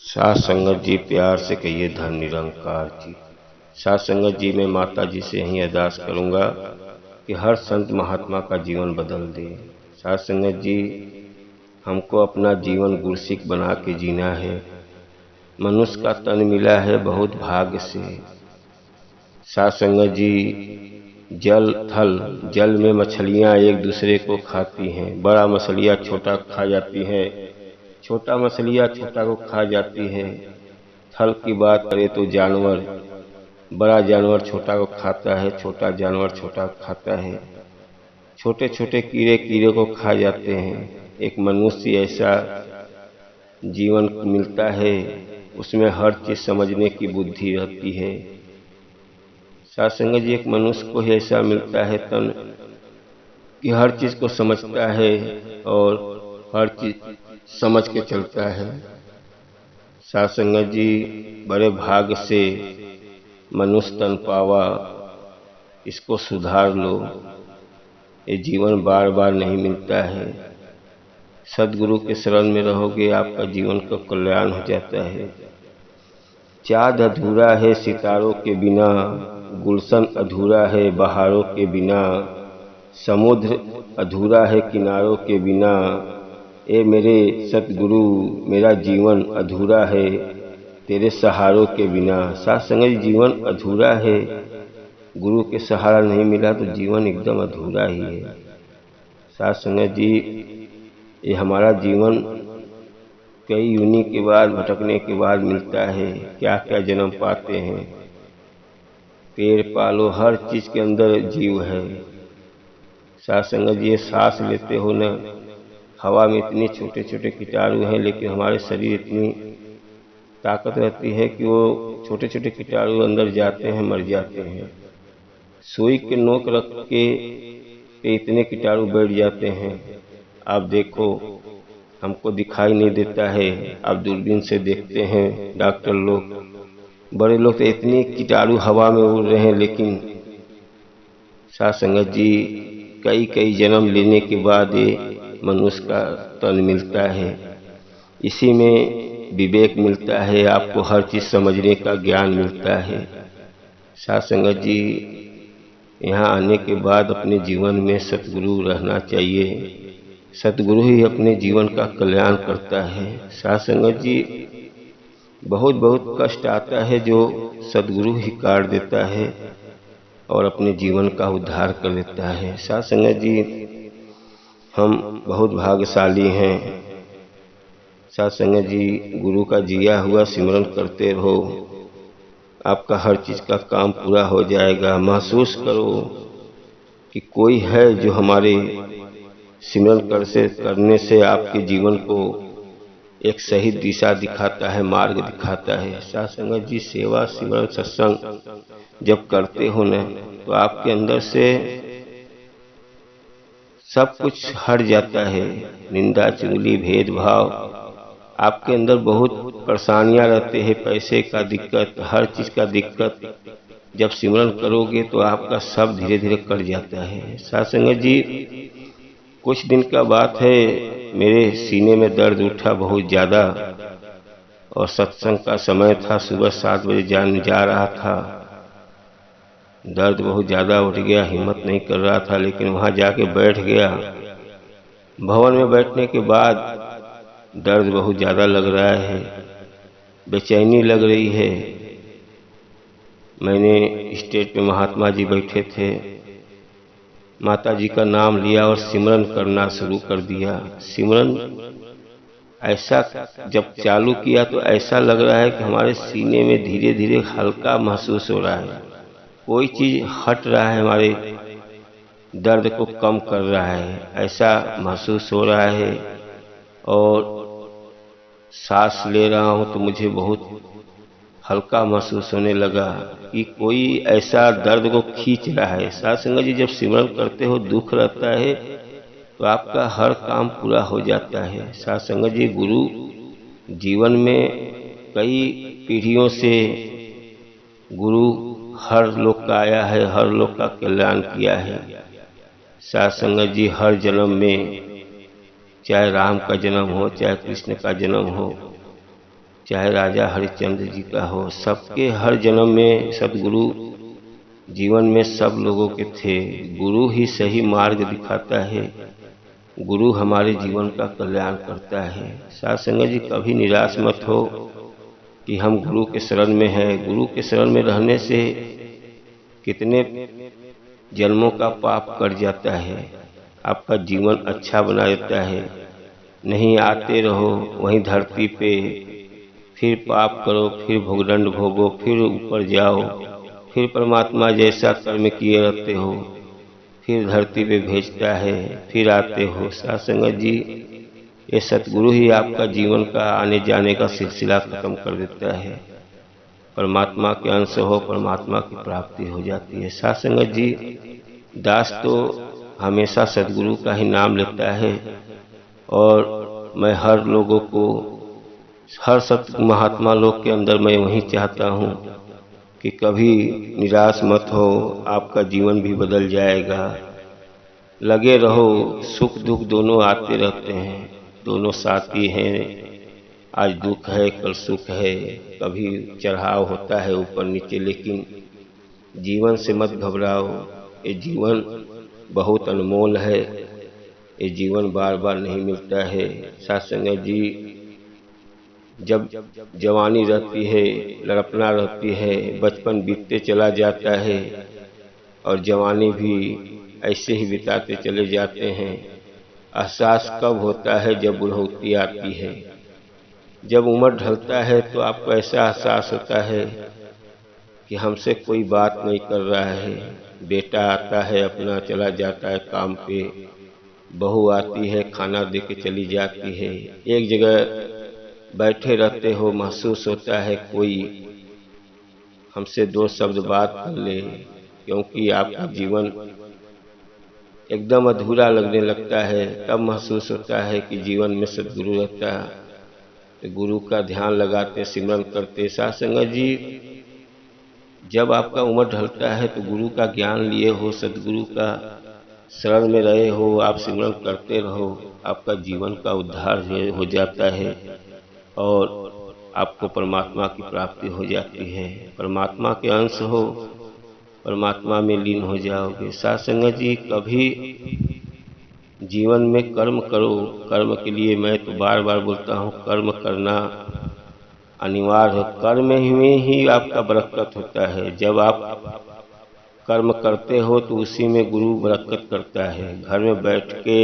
साथ संगत जी प्यार से कहिए धन निरंकार जी। साथ संगत जी मैं माता जी से यही अरदास करूँगा कि हर संत महात्मा का जीवन बदल दे। साथ संगत जी हमको अपना जीवन गुरसिक बना के जीना है। मनुष्य का तन मिला है बहुत भाग्य से। साथ संगत जी जल थल जल में मछलियाँ एक दूसरे को खाती हैं। बड़ा मछलियाँ छोटा खा जाती हैं, छोटा मछलियाँ छोटा को खा जाती है। थल की बात करें तो जानवर, बड़ा जानवर छोटा को खाता है, छोटा जानवर छोटा को खाता है। छोटे छोटे कीड़े कीड़े को खा जाते हैं। एक मनुष्य ऐसा जीवन मिलता है, उसमें हर चीज समझने की बुद्धि रहती है। साथ संगत जी एक मनुष्य को ही ऐसा मिलता है तन कि हर चीज को समझता है और हर चीज समझ के चलता है। साथ संगत जी बड़े भाग्य से मनुष्य तन पावा, इसको सुधार लो। ये जीवन बार बार नहीं मिलता है। सदगुरु के शरण में रहोगे आपका जीवन का कल्याण हो जाता है। चाँद अधूरा है सितारों के बिना, गुलशन अधूरा है बहारों के बिना, समुद्र अधूरा है किनारों के बिना। ए मेरे सतगुरु मेरा जीवन अधूरा है तेरे सहारों के बिना। साथ संगत जीवन अधूरा है, गुरु के सहारा नहीं मिला तो जीवन एकदम अधूरा ही है। साथ संगत जी ये हमारा जीवन कई यूनि के बाद भटकने के बाद मिलता है। क्या क्या जन्म पाते हैं। पेड़ पालो हर चीज के अंदर जीव है। साथ संगत जी सांस लेते हो न, हवा में इतने छोटे छोटे कीटाणु हैं, लेकिन हमारे शरीर इतनी ताकत रहती है कि वो छोटे छोटे कीटाणु अंदर जाते हैं, मर जाते हैं। सुई के नोक रख के इतने कीटाणु बैठ जाते हैं। आप देखो हमको दिखाई नहीं देता है, आप दूरबीन से देखते हैं डॉक्टर लोग, बड़े लोग तो इतने कीटाणु हवा में उड़ रहे हैं। लेकिन साथ संगत जी कई कई जन्म लेने के बाद ये मनुष्य का तन मिलता है। इसी में विवेक मिलता है, आपको हर चीज समझने का ज्ञान मिलता है। साथ संगत जी यहाँ आने के बाद अपने जीवन में सतगुरु रहना चाहिए। सतगुरु ही अपने जीवन का कल्याण करता है। साथ संगत जी बहुत बहुत कष्ट आता है जो सतगुरु ही काट देता है और अपने जीवन का उद्धार कर लेता है। साथ संगत जी हम बहुत भाग्यशाली हैं। साथ संगत जी गुरु का जिया हुआ सिमरन करते रहो, आपका हर चीज का काम पूरा हो जाएगा। महसूस करो कि कोई है जो हमारे सिमरन करने से आपके जीवन को एक सही दिशा दिखाता है, मार्ग दिखाता है। साथ संगत जी सेवा सिमरन सत्संग जब करते हो न, तो आपके अंदर से सब कुछ हट जाता है। निंदा चुगली भेदभाव, आपके अंदर बहुत परेशानियां रहते हैं, पैसे का दिक्कत, हर चीज का दिक्कत। जब सिमरन करोगे तो आपका सब धीरे धीरे कट जाता है। साथ संगत जी कुछ दिन का बात है, मेरे सीने में दर्द उठा बहुत ज्यादा और सत्संग का समय था, सुबह 7 बजे जा रहा था। दर्द बहुत ज्यादा उठ गया, हिम्मत नहीं कर रहा था, लेकिन वहां जाके बैठ गया। भवन में बैठने के बाद दर्द बहुत ज्यादा लग रहा है, बेचैनी लग रही है। मैंने स्टेज पे महात्मा जी बैठे थे, माता जी का नाम लिया और सिमरन करना शुरू कर दिया। सिमरन ऐसा जब चालू किया तो ऐसा लग रहा है कि हमारे सीने में धीरे धीरे हल्का महसूस हो रहा है, कोई चीज हट रहा है, हमारे दर्द को कम कर रहा है, ऐसा महसूस हो रहा है। और सांस ले रहा हूं तो मुझे बहुत हल्का महसूस होने लगा कि कोई ऐसा दर्द को खींच रहा है। साथ संगत जी जब सिमरन करते हो दुख रहता है तो आपका हर काम पूरा हो जाता है। साथ संगत जी गुरु जीवन में कई पीढ़ियों से गुरु हर लोक का आया है, हर लोक का कल्याण किया है। साथ संगत जी हर जन्म में चाहे राम का जन्म हो, चाहे कृष्ण का जन्म हो, चाहे राजा हरिश्चंद्र जी का हो, सबके हर जन्म में सदगुरु जीवन में सब लोगों के थे। गुरु ही सही मार्ग दिखाता है, गुरु हमारे जीवन का कल्याण करता है। साध संगत जी, कभी निराश मत हो कि हम गुरु के शरण में हैं। गुरु के शरण में रहने से कितने जन्मों का पाप कट जाता है, आपका जीवन अच्छा बना देता है। नहीं आते रहो वहीं धरती पे, फिर पाप करो, फिर भोगदंड भोगो, फिर ऊपर जाओ, फिर परमात्मा जैसा कर्म किए रहते हो, फिर धरती पे भेजता है, फिर आते हो। साध संगत जी, ये सतगुरु ही आपका जीवन का आने जाने का सिलसिला खत्म कर देता है। परमात्मा के अंश हो, परमात्मा की प्राप्ति हो जाती है। साध संगत जी, दास तो हमेशा सदगुरु का ही नाम लेता है और मैं हर लोगों को, हर सत महात्मा लोग के अंदर मैं वही चाहता हूँ कि कभी निराश मत हो, आपका जीवन भी बदल जाएगा। लगे रहो, सुख दुख दोनों आते रहते हैं, दोनों साथी हैं। आज दुख है, कल सुख है, कभी चढ़ाव होता है ऊपर नीचे, लेकिन जीवन से मत घबराओ। ये जीवन बहुत अनमोल है, ये जीवन बार बार नहीं मिलता है। साध संगत जी, जब जवानी रहती है, लड़पना रहती है, बचपन बीतते चला जाता है और जवानी भी ऐसे ही बिताते चले जाते हैं। एहसास कब होता है? जब बुढ़ौती आती है, जब उम्र ढलता है तो आपको ऐसा एहसास होता है कि हमसे कोई बात नहीं कर रहा है। बेटा आता है, अपना चला जाता है काम पे, बहू आती है, खाना दे के चली जाती है। एक जगह बैठे रहते हो, महसूस होता है कोई हमसे दो शब्द बात कर ले, क्योंकि आपका जीवन एकदम अधूरा लगने लगता है। तब महसूस होता है कि जीवन में सद्गुरु रहता है, गुरु का ध्यान लगाते, सिमरन करते। साध संगत जी, जब आपका उम्र ढलता है तो गुरु का ज्ञान लिए हो, सदगुरु का शरण में रहे हो, आप सिमरन करते रहो, आपका जीवन का उद्धार हो जाता है और आपको परमात्मा की प्राप्ति हो जाती है। परमात्मा के अंश हो, परमात्मा में लीन हो जाओगे। साध संगत जी, कभी जीवन में कर्म करो। कर्म के लिए मैं तो बार बार बोलता हूँ, कर्म करना अनिवार्य है। कर्म में ही आपका बरकत होता है। जब आप कर्म करते हो तो उसी में गुरु बरकत करता है। घर में बैठ के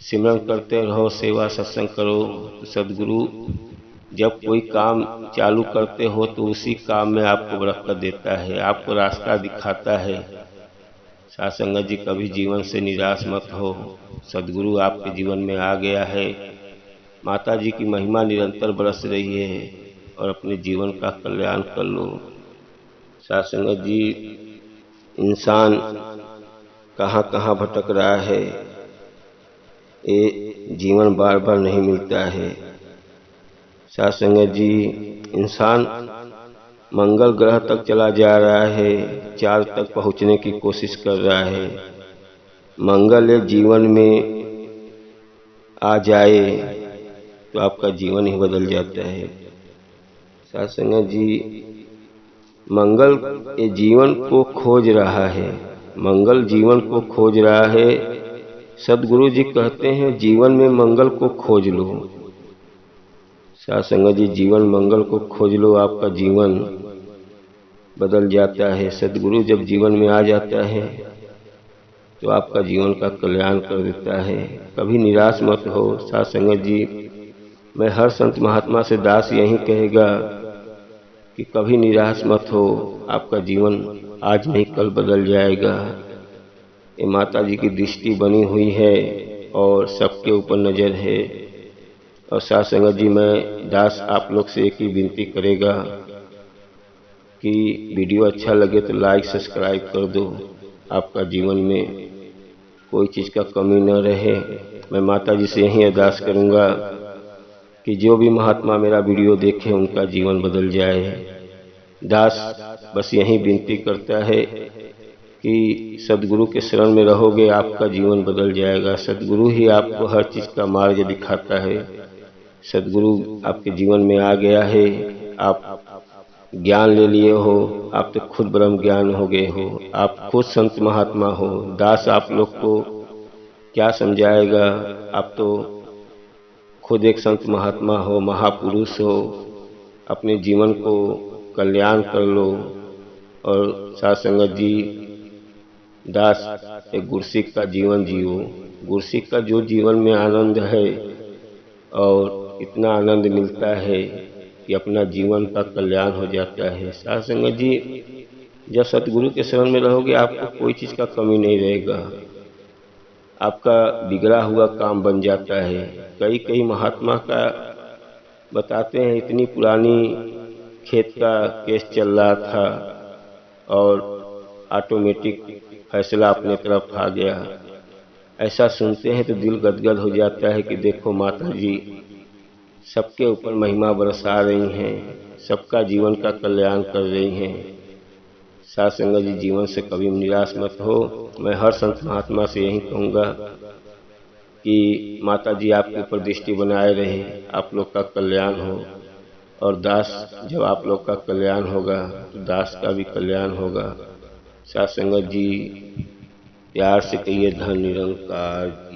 सिमरन करते रहो, सेवा सत्संग करो तो सदगुरु जब कोई काम चालू करते हो तो उसी काम में आपको बरकत देता है, आपको रास्ता दिखाता है। साध संगत जी, कभी जीवन से निराश मत हो। सदगुरु आपके जीवन में आ गया है। माता जी की महिमा निरंतर बरस रही है और अपने जीवन का कल्याण कर लो। साध संगत जी, इंसान कहाँ कहाँ भटक रहा है, ये जीवन बार बार नहीं मिलता है। साध संगत जी, इंसान मंगल ग्रह तक चला जा रहा है, चांद तक पहुंचने की कोशिश कर रहा है। मंगल एक जीवन में आ जाए तो आपका जीवन ही बदल जाता है। साध संगत जी, मंगल ये जीवन को खोज रहा है, मंगल जीवन को खोज रहा है। सदगुरु जी कहते हैं, जीवन में मंगल को खोज लो। साध संगत जी, जीवन मंगल को खोज लो, आपका जीवन बदल जाता है। सदगुरु जब जीवन में आ जाता है तो आपका जीवन का कल्याण कर देता है। कभी निराश मत हो। साध संगत जी, मैं हर संत महात्मा से दास यही कहेगा कि कभी निराश मत हो। आपका जीवन आज नहीं कल बदल जाएगा। ये माता जी की दृष्टि बनी हुई है और सबके ऊपर नज़र है। और साध संगत जी, मैं दास आप लोग से एक ही विनती करेगा कि वीडियो अच्छा लगे तो लाइक सब्सक्राइब कर दो। आपका जीवन में कोई चीज़ का कमी न रहे। मैं माता जी से यही अरदास करूँगा कि जो भी महात्मा मेरा वीडियो देखे उनका जीवन बदल जाए। दास बस यही विनती करता है कि सदगुरु के शरण में रहोगे, आपका जीवन बदल जाएगा। सदगुरु ही आपको हर चीज़ का मार्ग दिखाता है। सदगुरु आपके जीवन में आ गया है, आप ज्ञान ले लिए हो, आप तो खुद ब्रह्म ज्ञान हो गए हो, आप खुद संत महात्मा हो। दास आप लोग को क्या समझाएगा, आप तो खुद एक संत महात्मा हो, महापुरुष हो। अपने जीवन को कल्याण कर लो। और साध संगत जी, दास एक गुरसिक का जीवन जियो। गुरसिक का जो जीवन में आनंद है और इतना आनंद मिलता है कि अपना जीवन का कल्याण हो जाता है। साध संगत जी, जब सतगुरु के शरण में रहोगे आपको कोई चीज़ का कमी नहीं रहेगा। आपका बिगड़ा हुआ काम बन जाता है। कई कई महात्मा का बताते हैं, इतनी पुरानी खेत का केस चल रहा था और ऑटोमेटिक फैसला अपने तरफ आ गया। ऐसा सुनते हैं तो दिल गदगद हो जाता है कि देखो माता जी सबके ऊपर महिमा बरसा रही हैं, सबका जीवन का कल्याण कर रही हैं। साध संगत जी, जीवन से कभी निराश मत हो। मैं हर संत महात्मा से यही कहूँगा कि माता जी आपके ऊपर दृष्टि बनाए रहे, आप लोग का कल्याण हो। और दास, जब आप लोग का कल्याण होगा तो दास का भी कल्याण होगा। साध संगत जी, प्यार से कहिए धन निरंकार।